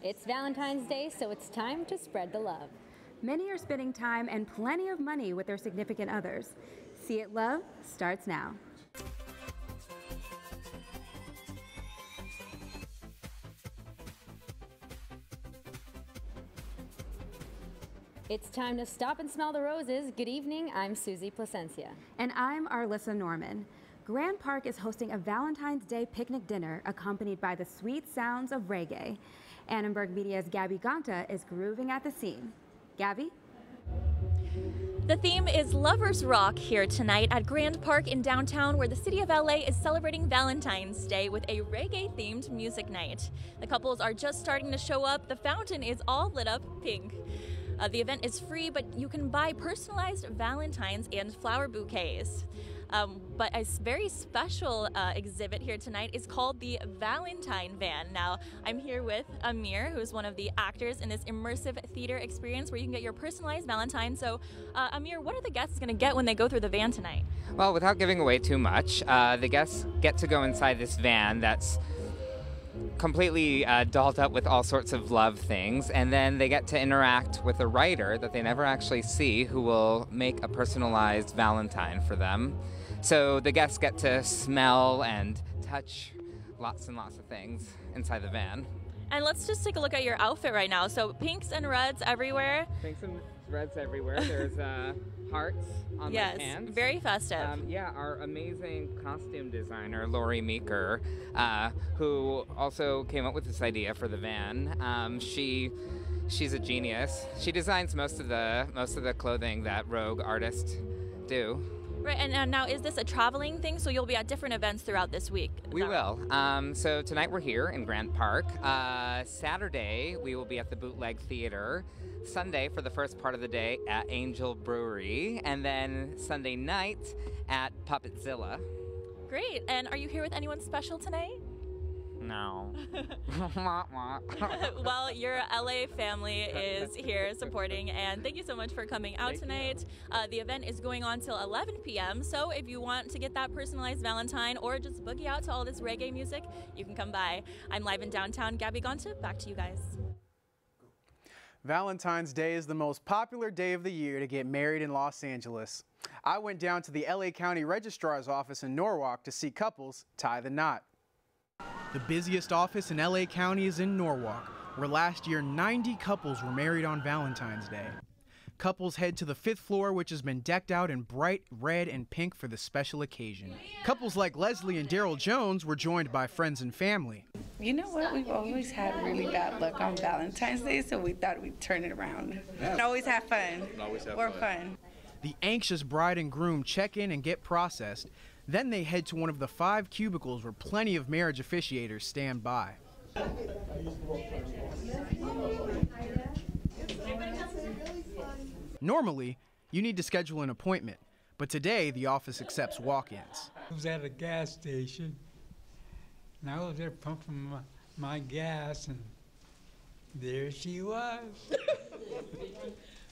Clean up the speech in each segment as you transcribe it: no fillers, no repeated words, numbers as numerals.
It's Valentine's Day, so it's time to spread the love. Many are spending time and plenty of money with their significant others. See It Love starts now. It's time to stop and smell the roses. Good evening, I'm Susie Plascencia. And I'm Arlissa Norman. Grand Park is hosting a Valentine's Day picnic dinner accompanied by the sweet sounds of reggae. Annenberg Media's Gabby Gonta is grooving at the scene. Gabby? The theme is Lovers Rock here tonight at Grand Park in downtown, where the city of LA is celebrating Valentine's Day with a reggae-themed music night. The couples are just starting to show up. The fountain is all lit up pink. The event is free, but you can buy personalized Valentines and flower bouquets. But a very special exhibit here tonight is called the Valentine Van. Now, I'm here with Amir, who's one of the actors in this immersive theater experience where you can get your personalized Valentine. So, Amir, what are the guests going to get when they go through the van tonight? Well, without giving away too much, the guests get to go inside this van that's completely dolled up with all sorts of love things, and then they get to interact with a writer that they never actually see who will make a personalized Valentine for them. So the guests get to smell and touch lots and lots of things inside the van. And let's just take a look at your outfit right now. So pinks and reds everywhere. Pinks and reds everywhere. There's hearts on my hands. Yes, very festive. Yeah, our amazing costume designer, Lori Meeker, who also came up with this idea for the van. She's a genius. She designs most of the clothing that Rogue artists do. Right, and now is this a traveling thing? So you'll be at different events throughout this week? We will. So tonight we're here in Grand Park. Saturday we will be at the Bootleg Theater. Sunday for the first part of the day at Angel Brewery. And then Sunday night at Puppetzilla. Great. And are you here with anyone special tonight? No. Well, your LA family is here supporting, and thank you so much for coming out tonight. The event is going on till 11 p.m., so if you want to get that personalized Valentine or just boogie out to all this reggae music, you can come by. I'm live in downtown. Gabby Gonta, back to you guys. Valentine's Day is the most popular day of the year to get married in Los Angeles. I went down to the LA County Registrar's office in Norwalk to see couples tie the knot. The busiest office in LA County is in Norwalk, where last year 90 couples were married on Valentine's Day. Couples head to the 5th floor, which has been decked out in bright red and pink for the special occasion. Couples like Leslie and Daryl Jones were joined by friends and family. You know what? We've always had really bad luck on Valentine's Day, so we thought we'd turn it around. Yeah. Always have fun. We're fun. The anxious bride and groom check in and get processed. Then they head to one of the 5 cubicles where plenty of marriage officiators stand by. Normally, you need to schedule an appointment, but today the office accepts walk-ins. I was at a gas station, and I was there pumping my gas, and there she was.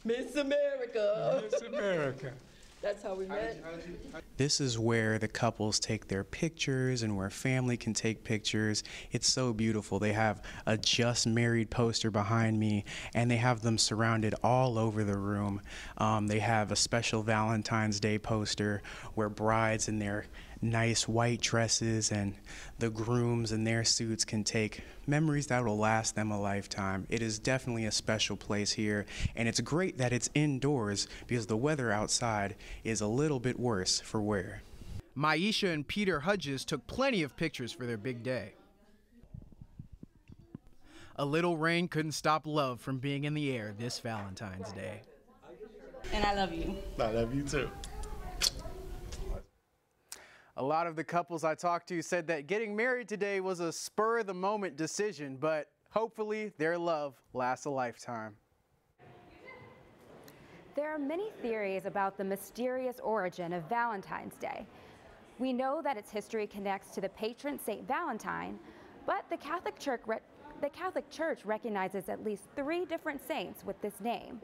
Miss America. Miss America. That's how we met. This is where the couples take their pictures and where family can take pictures. It's so beautiful. They have a just married poster behind me, and they have them surrounded all over the room. They have a special Valentine's Day poster where brides in their nice white dresses and the grooms in their suits can take memories that will last them a lifetime. It is definitely a special place here, and it's great that it's indoors because the weather outside is a little bit worse for wear. Maisha and Peter Hudges took plenty of pictures for their big day. A little rain couldn't stop love from being in the air this Valentine's Day. And I love you. I love you too. A lot of the couples I talked to said that getting married today was a spur-of-the-moment decision, but hopefully their love lasts a lifetime. There are many theories about the mysterious origin of Valentine's Day. We know that its history connects to the patron Saint Valentine, but the Catholic Church recognizes at least 3 different saints with this name.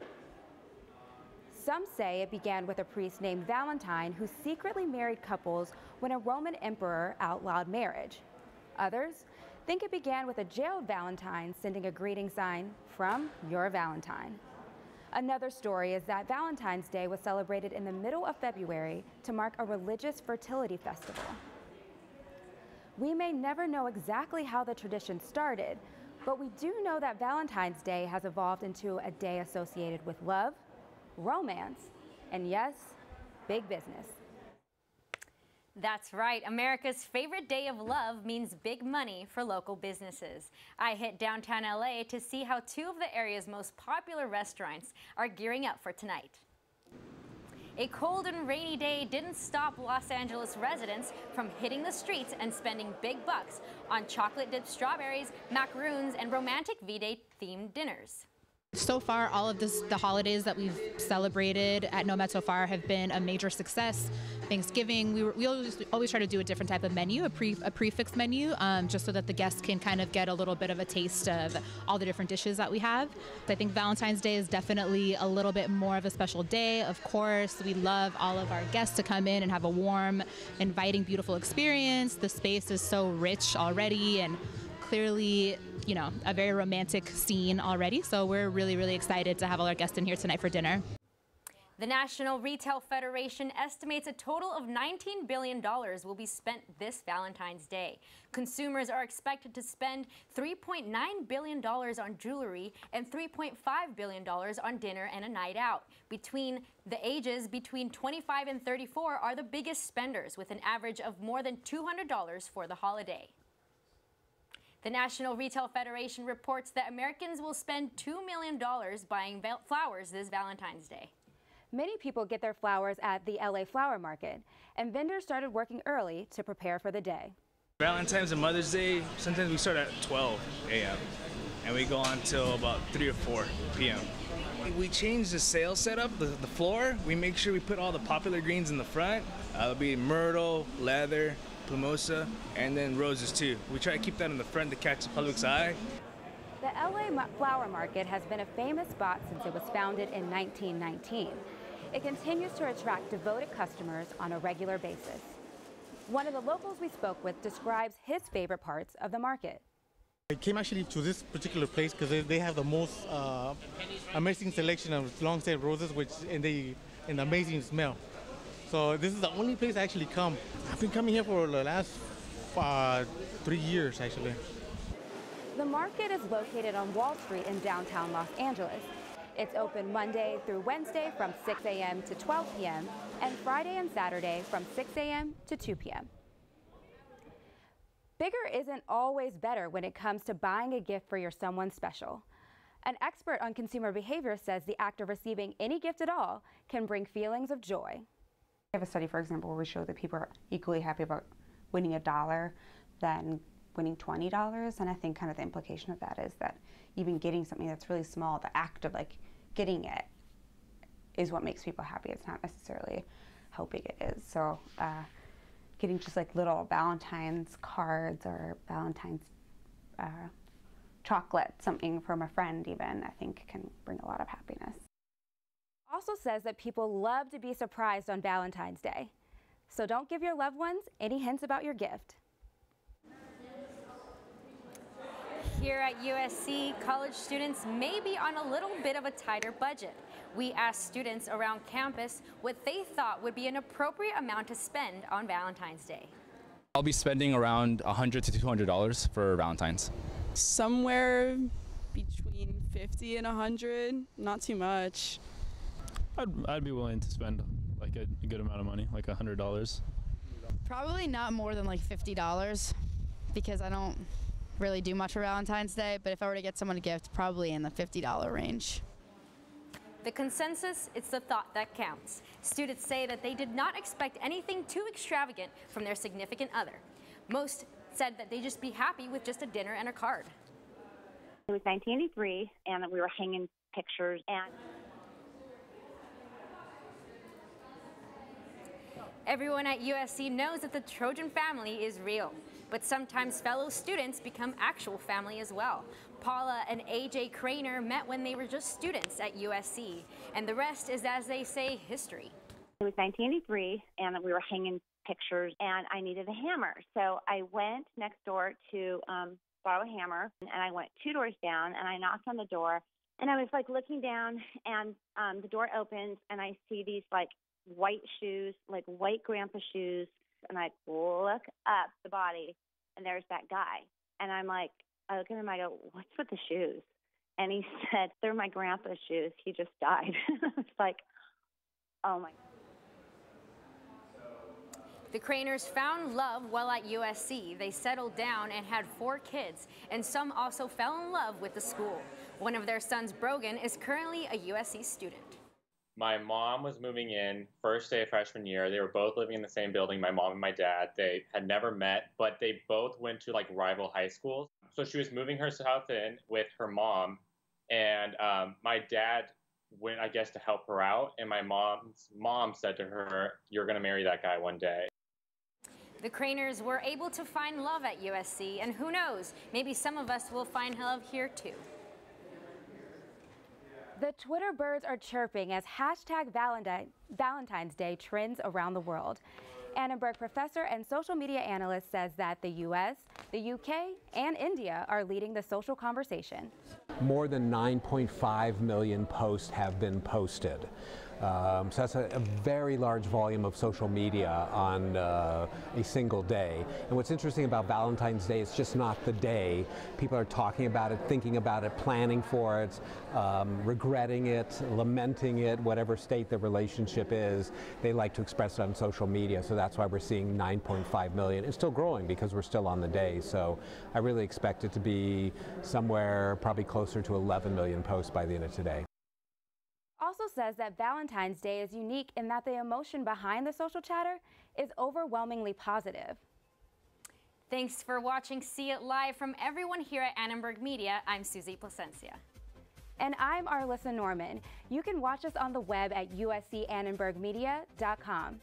Some say it began with a priest named Valentine who secretly married couples when a Roman emperor outlawed marriage. Others think it began with a jailed Valentine sending a greeting sign from your Valentine. Another story is that Valentine's Day was celebrated in the middle of February to mark a religious fertility festival. We may never know exactly how the tradition started, but we do know that Valentine's Day has evolved into a day associated with love, romance, and yes, big business. That's right. America's favorite day of love means big money for local businesses. I hit downtown LA to see how two of the area's most popular restaurants are gearing up for tonight. A cold and rainy day didn't stop Los Angeles residents from hitting the streets and spending big bucks on chocolate-dipped strawberries, macaroons, and romantic V-Day themed dinners. So far, all of the holidays that we've celebrated at Nomad so far have been a major success. Thanksgiving, we always try to do a different type of menu, a prefix menu, just so that the guests can kind of get a little bit of a taste of all the different dishes that we have. I think Valentine's Day is definitely a little bit more of a special day. Of course, we love all of our guests to come in and have a warm, inviting, beautiful experience. The space is so rich already and clearly, you know, a very romantic scene already. So we're really, really excited to have all our guests in here tonight for dinner. The National Retail Federation estimates a total of $19 billion will be spent this Valentine's Day. Consumers are expected to spend $3.9 billion on jewelry and $3.5 billion on dinner and a night out. Between the ages between 25 and 34 are the biggest spenders, with an average of more than $200 for the holiday. The National Retail Federation reports that Americans will spend $2 million buying flowers this Valentine's Day. Many people get their flowers at the LA Flower Market, and vendors started working early to prepare for the day. Valentine's and Mother's Day, sometimes we start at 12 a.m. and we go on till about 3 or 4 p.m. We change the sales setup, the floor. We make sure we put all the popular greens in the front. It'll be myrtle, leather, mimosa, and then roses too. We try to keep that in the front to catch the public's eye. The LA Flower Market has been a famous spot since it was founded in 1919. It continues to attract devoted customers on a regular basis. One of the locals we spoke with describes his favorite parts of the market. I came actually to this particular place because they have the most amazing selection of long-stemmed roses, and an amazing smell. So this is the only place I actually come. I've been coming here for the last 3 years, actually. The market is located on Wall Street in downtown Los Angeles. It's open Monday through Wednesday from 6 a.m. to 12 p.m. and Friday and Saturday from 6 a.m. to 2 p.m. Bigger isn't always better when it comes to buying a gift for your someone special. An expert on consumer behavior says the act of receiving any gift at all can bring feelings of joy. We have a study, for example, where we show that people are equally happy about winning $1 than winning $20, and I think kind of the implication of that is that even getting something that's really small, the act of like getting it is what makes people happy. It's not necessarily how big it is. So getting just like little Valentine's cards or Valentine's chocolate, something from a friend even, I think can bring a lot of happiness. Also says that people love to be surprised on Valentine's Day. So don't give your loved ones any hints about your gift. Here at USC, college students may be on a little bit of a tighter budget. We asked students around campus what they thought would be an appropriate amount to spend on Valentine's Day. I'll be spending around $100 to $200 for Valentine's. Somewhere between 50 and 100, not too much. I'd be willing to spend like a good amount of money, like $100. Probably not more than like $50 because I don't really do much for Valentine's Day, but if I were to get someone a gift, probably in the $50 range. The consensus, it's the thought that counts. Students say that they did not expect anything too extravagant from their significant other. Most said that they'd just be happy with just a dinner and a card. It was 1983, and we were hanging pictures, and everyone at USC knows that the Trojan family is real, but sometimes fellow students become actual family as well. Paula and AJ Craner met when they were just students at USC, and the rest is, as they say, history. It was 1983, and we were hanging pictures, and I needed a hammer. So I went next door to borrow a hammer. And I went 2 doors down, and I knocked on the door. And I was, like, looking down, and the door opens, and I see these, like, white shoes, like white grandpa shoes. And I look up the body, and there's that guy. And I'm like, I look at him, I go, what's with the shoes? And he said, they're my grandpa's shoes. He just died. It's like, oh, my. The Craners found love while at USC. They settled down and had 4 kids, and some also fell in love with the school. One of their sons, Brogan, is currently a USC student. My mom was moving in first day of freshman year. They were both living in the same building, my mom and my dad. They had never met, but they both went to like rival high schools. So she was moving herself in with her mom, and my dad went, I guess, to help her out. And my mom's mom said to her, "You're going to marry that guy one day." The Craners were able to find love at USC, and who knows, maybe some of us will find love here too. The Twitter birds are chirping as hashtag Valentine's Day trends around the world. Annenberg professor and social media analyst says that the US, the UK, and India are leading the social conversation. More than 9.5 million posts have been posted. So that's a very large volume of social media on a single day. And what's interesting about Valentine's Day, it's just not the day. People are talking about it, thinking about it, planning for it, regretting it, lamenting it, whatever state the relationship is, they like to express it on social media. So that's why we're seeing 9.5 million. It's still growing because we're still on the day. So I really expect it to be somewhere probably closer to 11 million posts by the end of today. Also says that Valentine's Day is unique in that the emotion behind the social chatter is overwhelmingly positive. Thanks for watching See It Live. From everyone here at Annenberg Media, I'm Susie Plascencia. And I'm Arlissa Norman. You can watch us on the web at uscannenbergmedia.com.